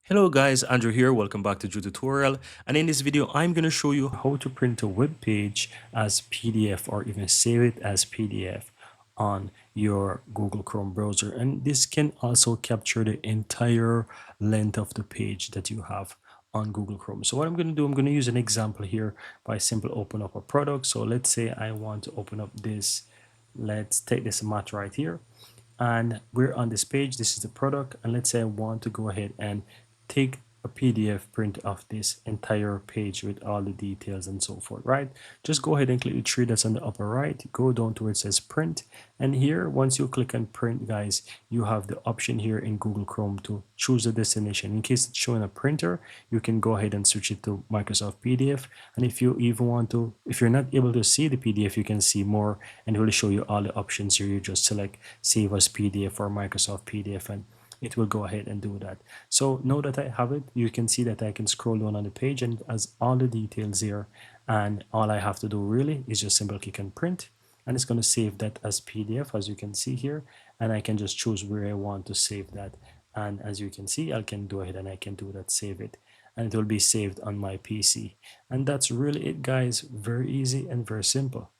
Hello guys, Andrew here. Welcome back to Drew Tutorial. And in this video, I'm going to show you how to print a web page as PDF or even save it as PDF on your Google Chrome browser. And this can also capture the entire length of the page that you have on Google Chrome. So what I'm going to do, I'm going to use an example here by simply open up a product. So let's say I want to open up this. Let's take this mat right here, and we're on this page. This is the product, and let's say I want to go ahead and take a PDF print of this entire page with all the details and so forth, right? Just go ahead and click the three that's on the upper right, go down to where it says print, and here once you click on print, guys, you have the option here in Google Chrome to choose a destination. In case it's showing a printer, you can go ahead and switch it to Microsoft PDF. And if you even want to, if you're not able to see the PDF, you can see more, and it will show you all the options here. You just select save as PDF or Microsoft PDF, and it will go ahead and do that. So now that I have it, you can see that I can scroll down on the page and it has all the details here, and all I have to do really is just simply click on print, and it's going to save that as PDF, as you can see here, and I can just choose where I want to save that. And as you can see, I can go ahead and I can do that, save it, and it will be saved on my PC. And that's really it, guys. Very easy and very simple.